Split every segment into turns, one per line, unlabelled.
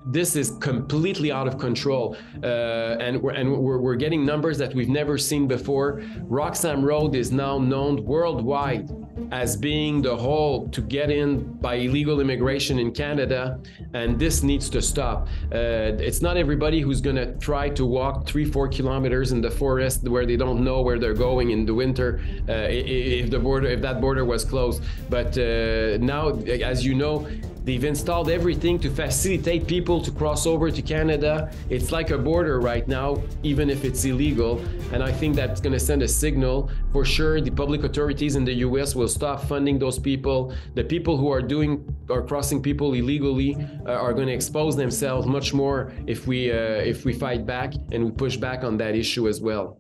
this is completely out of control, and we're getting numbers that we've never seen before. Roxham Road is now known worldwide as being the hole to get in by illegal immigration in Canada, and this needs to stop. It's not everybody who's going to try to walk 3-4 kilometers in the forest where they don't know where they're going in the winter, if that border was closed. But now, as you know, they've installed everything to facilitate people to cross over to Canada. It's like a border right now, even if it's illegal. And I think that's going to send a signal. For sure, the public authorities in the US will stop funding those people. The people who are crossing people illegally are going to expose themselves much more if we fight back and we push back on that issue as well.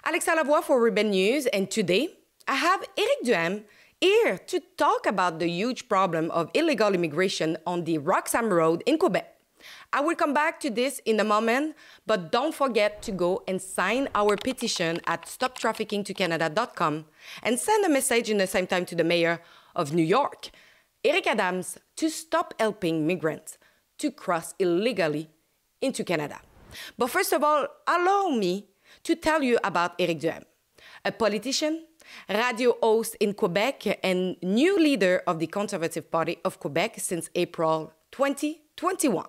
Alexa Lavoie for Urban News, and today I have Éric Duhaime here to talk about the huge problem of illegal immigration on the Roxham Road in Quebec. I will come back to this in a moment, but don't forget to go and sign our petition at stoptraffickingtocanada.com and send a message in the same time to the mayor of New York, Eric Adams, to stop helping migrants to cross illegally into Canada. But first of all, allow me to tell you about Éric Duhaime, a politician, radio host in Quebec, and new leader of the Conservative Party of Quebec since April 2021.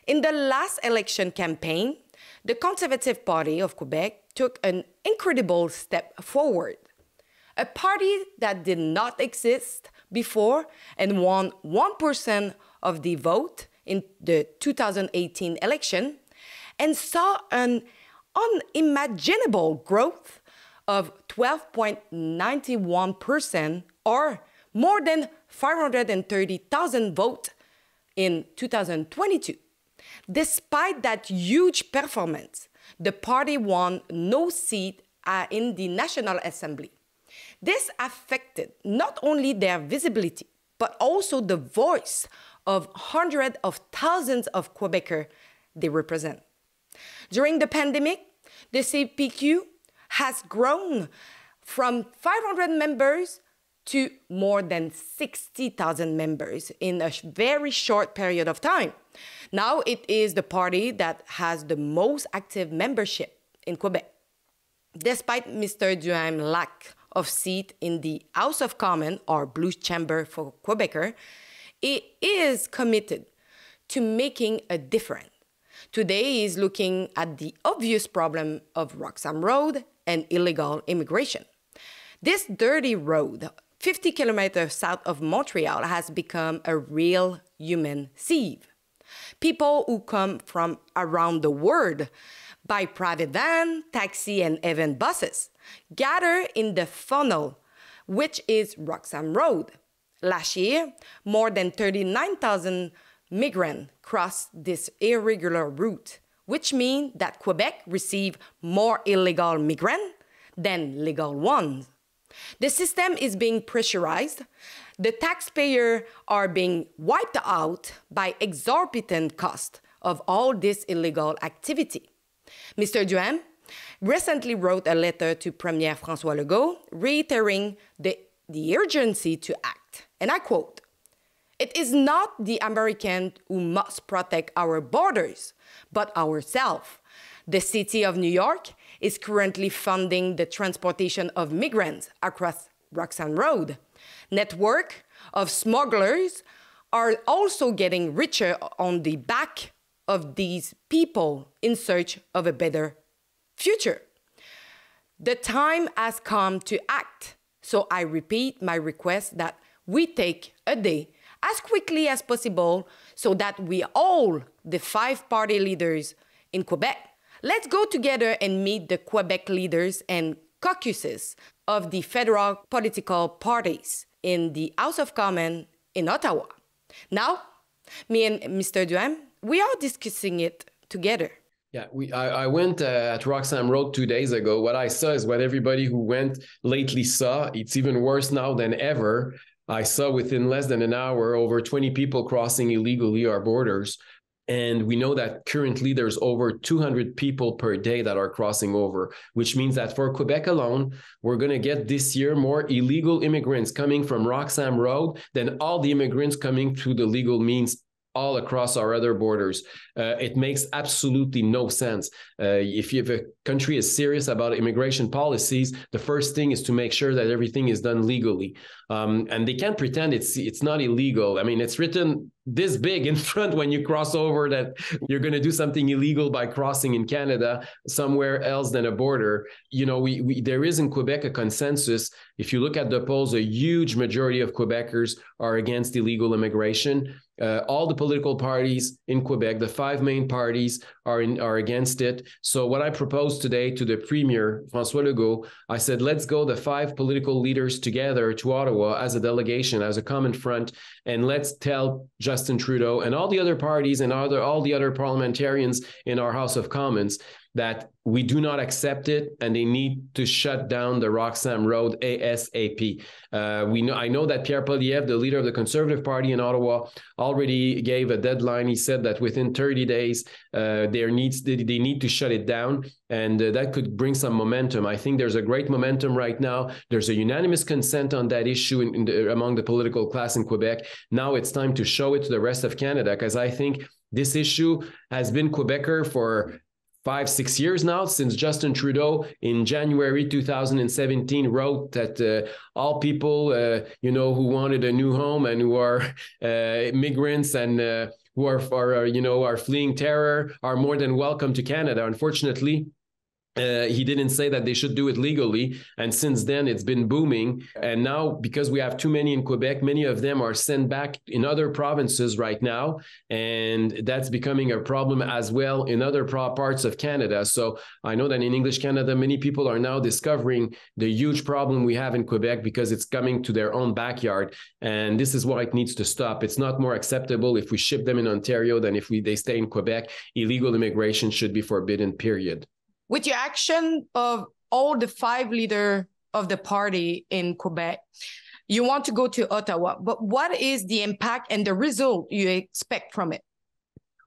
In the last election campaign, the Conservative Party of Quebec took an incredible step forward. A party that did not exist before and won 1% of the vote in the 2018 election and saw an unimaginable growth of 12.91%, or more than 530,000 votes in 2022. Despite that huge performance, the party won no seat in the National Assembly. This affected not only their visibility, but also the voice of hundreds of thousands of Quebecers they represent. During the pandemic, the CPQ has grown from 500 members to more than 60,000 members in a very short period of time. Now it is the party that has the most active membership in Quebec. Despite Mr. Duhaime's lack of seat in the House of Commons, or Blue Chamber for Quebecers, he is committed to making a difference. Today, he is looking at the obvious problem of Roxham Road and illegal immigration. This dirty road, 50 kilometers south of Montreal, has become a real human sieve. People who come from around the world by private van, taxi, and even buses gather in the funnel, which is Roxham Road. Last year, more than 39,000 migrants crossed this irregular route, which means that Quebec received more illegal migrants than legal ones. The system is being pressurized. The taxpayers are being wiped out by exorbitant costs of all this illegal activity. Mr. Duhaime recently wrote a letter to Premier François Legault reiterating the urgency to act. And I quote, "It is not the Americans who must protect our borders, but ourselves. The city of New York is currently funding the transportation of migrants across Roxham Road. Network of smugglers are also getting richer on the back of these people in search of a better future. The time has come to act. So I repeat my request that we take a day as quickly as possible so that we all, the 5 party leaders in Quebec, let's go together and meet the Quebec leaders and caucuses of the federal political parties in the House of Commons in Ottawa. Now, me and Mr. Duhaime, we are discussing it together."
Yeah, I went at Roxham Road 2 days ago. What I saw is what everybody who went lately saw. It's even worse now than ever. I saw within less than an hour over 20 people crossing illegally our borders. And we know that currently there's over 200 people per day that are crossing over, which means that for Quebec alone, we're going to get this year more illegal immigrants coming from Roxham Road than all the immigrants coming through the legal means all across our other borders. It makes absolutely no sense. If a country is serious about immigration policies, the first thing is to make sure that everything is done legally. And they can't pretend it's not illegal. I mean, it's written this big in front when you cross over that you're going to do something illegal by crossing in Canada somewhere else than a border. You know, there is in Quebec a consensus. If you look at the polls, a huge majority of Quebecers are against illegal immigration. All the political parties in Quebec, the 5 main parties, are against it. So what I proposed today to the Premier, François Legault, I said, let's go the 5 political leaders together to Ottawa as a delegation, as a common front, and let's tell Justin Trudeau and all the other parties and all the other parliamentarians in our House of Commons that we do not accept it, and they need to shut down the Roxham Road ASAP. I know that Pierre Poilievre, the leader of the Conservative Party in Ottawa, already gave a deadline. He said that within 30 days, they need to shut it down, and that could bring some momentum. I think there's a great momentum right now. There's a unanimous consent on that issue among the political class in Quebec. Now it's time to show it to the rest of Canada, because I think this issue has been Quebecer for 5-6 years now, since Justin Trudeau in January 2017 wrote that all people, who wanted a new home and who are immigrants and who are fleeing terror are more than welcome to Canada. Unfortunately, he didn't say that they should do it legally. And since then, it's been booming. And now, because we have too many in Quebec, many of them are sent back in other provinces right now. And that's becoming a problem as well in other parts of Canada. So I know that in English Canada, many people are now discovering the huge problem we have in Quebec because it's coming to their own backyard. And this is why it needs to stop. It's not more acceptable if we ship them in Ontario than if they stay in Quebec. Illegal immigration should be forbidden, period.
With your action of all the 5 leaders of the party in Quebec, you want to go to Ottawa, but what is the impact and the result you expect from it?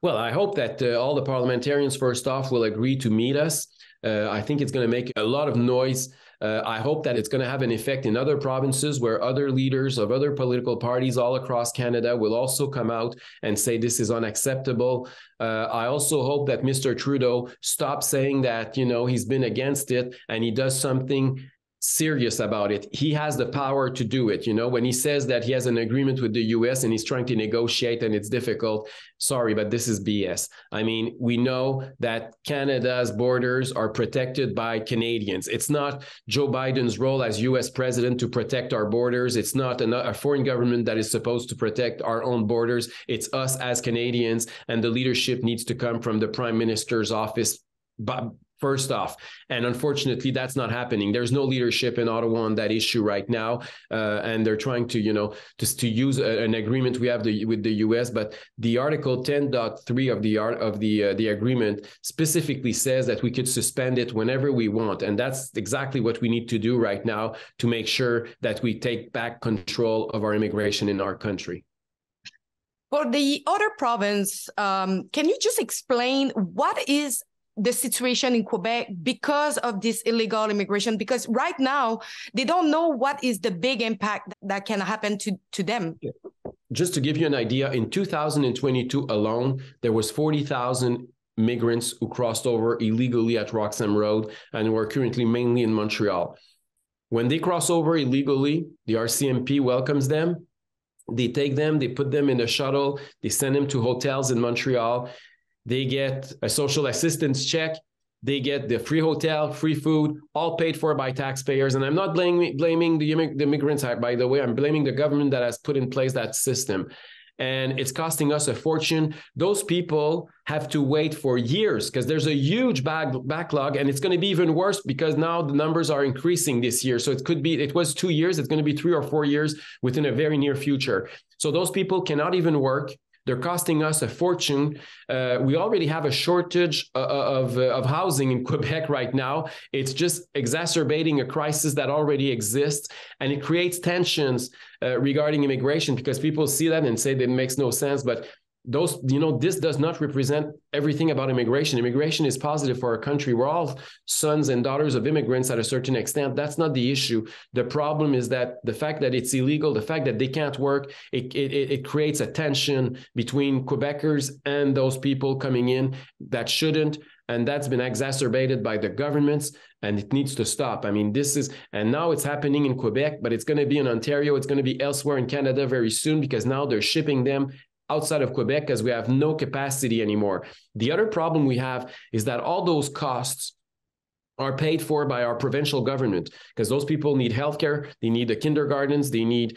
Well, I hope that all the parliamentarians, first off, will agree to meet us. I think it's going to make a lot of noise. I hope that it's going to have an effect in other provinces where other leaders of other political parties all across Canada will also come out and say this is unacceptable. I also hope that Mr. Trudeau stops saying that, he's been against it and he does something serious about it. He has the power to do it. When he says that he has an agreement with the US and he's trying to negotiate and it's difficult, sorry, but this is BS. I mean, we know that Canada's borders are protected by Canadians. It's not Joe Biden's role as US president to protect our borders. It's not a foreign government that is supposed to protect our own borders. It's us as Canadians, and the leadership needs to come from the Prime Minister's office first off. And unfortunately, that's not happening. There's no leadership in Ottawa on that issue right now. And they're trying to, just to use an agreement we have with the US. But the Article 10.3 of the agreement specifically says that we could suspend it whenever we want. And that's exactly what we need to do right now to make sure that we take back control of our immigration in our country.
For the other province, can you just explain what is the situation in Quebec because of this illegal immigration? Because right now, they don't know what is the big impact that can happen to them.
Just to give you an idea, in 2022 alone, there was 40,000 migrants who crossed over illegally at Roxham Road and were currently mainly in Montreal. When they cross over illegally, the RCMP welcomes them. They take them, they put them in a shuttle, they send them to hotels in Montreal. They get a social assistance check. They get the free hotel, free food, all paid for by taxpayers. And I'm not blaming the immigrants, by the way. I'm blaming the government that has put in place that system. And it's costing us a fortune. Those people have to wait for years because there's a huge backlog, and it's going to be even worse because now the numbers are increasing this year. So it was 2 years. It's going to be 3 or 4 years within a very near future. So those people cannot even work. They're costing us a fortune. We already have a shortage of housing in Quebec right now. It's just exacerbating a crisis that already exists, and it creates tensions regarding immigration because people see that and say that it makes no sense. But this does not represent everything about immigration. Immigration is positive for our country. We're all sons and daughters of immigrants at a certain extent. That's not the issue. The problem is that the fact that it's illegal, the fact that they can't work, it creates a tension between Quebecers and those people coming in that shouldn't. And that's been exacerbated by the governments, and it needs to stop. I mean, and now it's happening in Quebec, but it's going to be in Ontario. It's going to be elsewhere in Canada very soon, because now they're shipping them outside of Quebec because we have no capacity anymore. The other problem we have is that all those costs are paid for by our provincial government, because those people need healthcare, they need the kindergartens, they need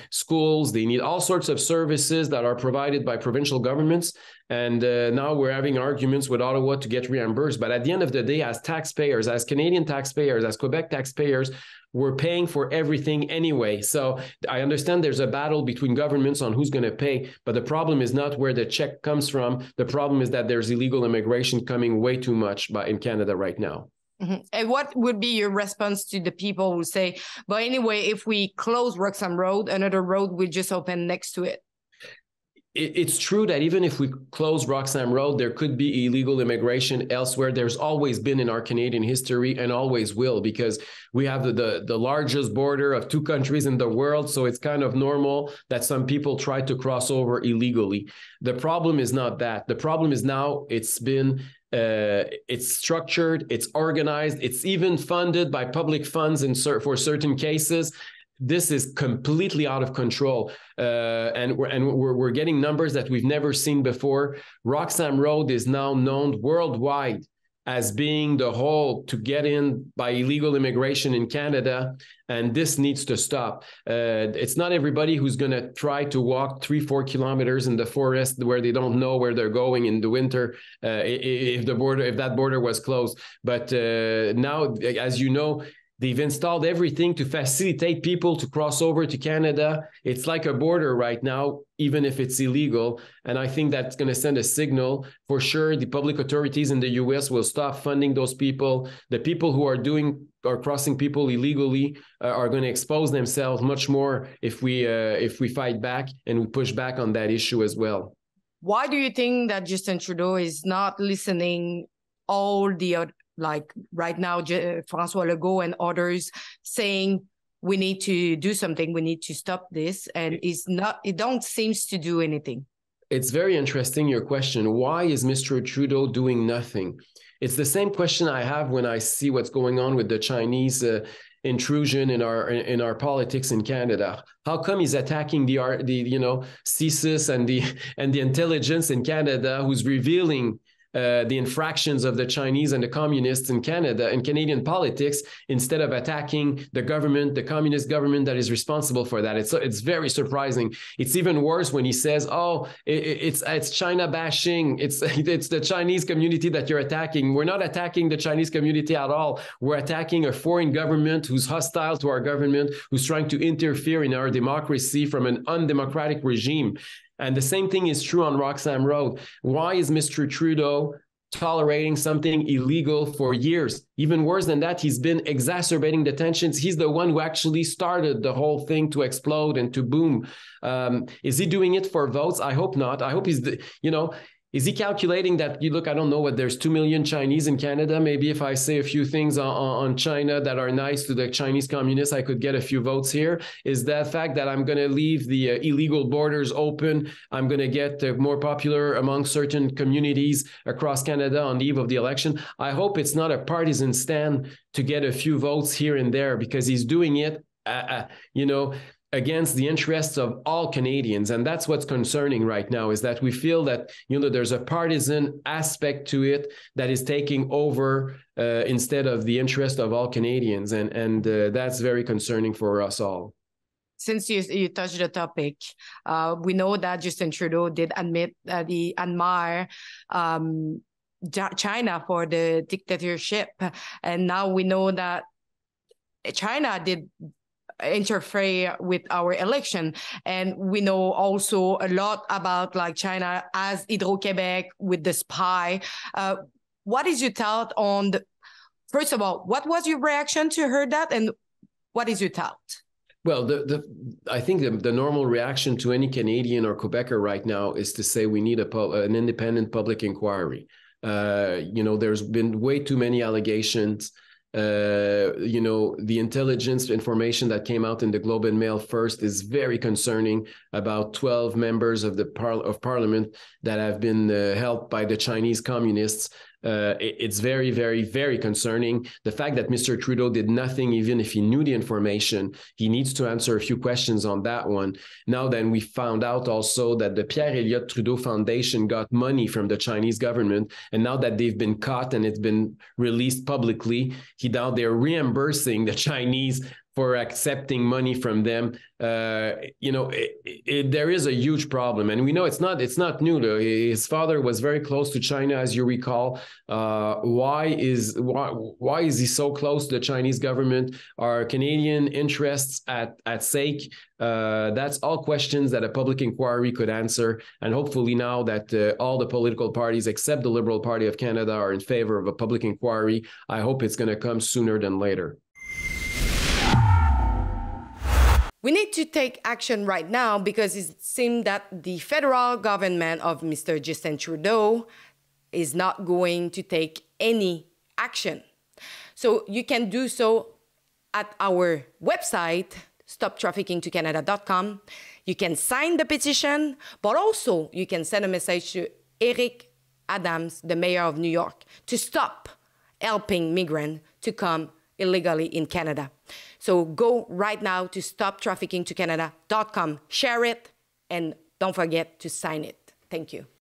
schools, they need all sorts of services that are provided by provincial governments. And now we're having arguments with Ottawa to get reimbursed. But at the end of the day, as taxpayers, as Canadian taxpayers, as Quebec taxpayers, we're paying for everything anyway. So I understand there's a battle between governments on who's going to pay, but the problem is not where the check comes from. The problem is that there's illegal immigration coming way too much in Canada right now.
Mm-hmm. And what would be your response to the people who say, but anyway, if we close Roxham Road, another road will just open next to it?
It's true that even if we close Roxham Road, there could be illegal immigration elsewhere. There's always been in our Canadian history and always will, because we have the largest border of two countries in the world. So it's kind of normal that some people try to cross over illegally. The problem is not that. The problem is now it's structured, it's organized, it's even funded by public funds for certain cases. This is completely out of control, and we're getting numbers that we've never seen before. Roxham Road is now known worldwide as being the hole to get in by illegal immigration in Canada, and this needs to stop. It's not everybody who's going to try to walk 3-4 kilometers in the forest where they don't know where they're going in the winter if that border was closed. But now, as you know, they've installed everything to facilitate people to cross over to Canada. It's like a border right now, even if it's illegal. And I think that's going to send a signal. For sure, the public authorities in the US will stop funding those people. The people who are crossing people illegally are going to expose themselves much more if we fight back and we push back on that issue as well.
Why do you think that Justin Trudeau is not listening all the like right now, François Legault and others saying we need to do something, we need to stop this, and it don't seems to do anything?
It's very interesting, your question. Why is Mr. Trudeau doing nothing? It's the same question I have when I see what's going on with the Chinese intrusion in our politics in Canada. How come he's attacking the CSIS and the intelligence in Canada, who's revealing the infractions of the Chinese and the communists in Canada and Canadian politics, instead of attacking the government, the communist government that is responsible for that? It's very surprising. It's even worse when he says, "Oh, it's China bashing. It's the Chinese community that you're attacking." We're not attacking the Chinese community at all. We're attacking a foreign government who's hostile to our government, who's trying to interfere in our democracy from an undemocratic regime. And the same thing is true on Roxham Road. Why is Mr. Trudeau tolerating something illegal for years? Even worse than that, he's been exacerbating the tensions. He's the one who actually started the whole thing to explode and to boom. Is he doing it for votes? I hope not. I hope is he calculating that, I don't know what, there's 2 million Chinese in Canada. Maybe if I say a few things on China that are nice to the Chinese communists, I could get a few votes here. Is that fact that I'm going to leave the illegal borders open, I'm going to get more popular among certain communities across Canada on the eve of the election? I hope it's not a partisan stand to get a few votes here and there, because he's doing it, against the interests of all Canadians. And that's what's concerning right now, is that we feel that, there's a partisan aspect to it that is taking over instead of the interest of all Canadians. And that's very concerning for us all.
Since you touched the topic, we know that Justin Trudeau did admit that he admired China for the dictatorship. And now we know that China did interfere with our election, and we know also a lot about China as Hydro-Québec with the spy. What is your thought on first of all, what was your reaction to hear that, and what is your thought?
Well, I think the normal reaction to any Canadian or Quebecer right now is to say we need an independent public inquiry. There's been way too many allegations. The intelligence information that came out in the Globe and Mail first is very concerning about 12 members of the parliament that have been helped by the Chinese communists. It's very, very, very concerning. The fact that Mr. Trudeau did nothing, even if he knew the information, he needs to answer a few questions on that one. Now then, we found out also that the Pierre Elliott Trudeau Foundation got money from the Chinese government, and now that they've been caught and it's been released publicly, they're reimbursing the Chinese for accepting money from them. There is a huge problem, and we know it's not new. His father was very close to China, as you recall. Why is he so close to the Chinese government? Are Canadian interests at stake? That's all questions that a public inquiry could answer. And hopefully now that all the political parties except the Liberal Party of Canada are in favor of a public inquiry, I hope it's going to come sooner than later.
We need to take action right now because it seems that the federal government of Mr. Justin Trudeau is not going to take any action. So you can do so at our website, stoptraffickingtocanada.com. You can sign the petition, but also you can send a message to Eric Adams, the mayor of New York, to stop helping migrants to come illegally in Canada. So go right now to stoptraffickingtocanada.com, share it, and don't forget to sign it. Thank you.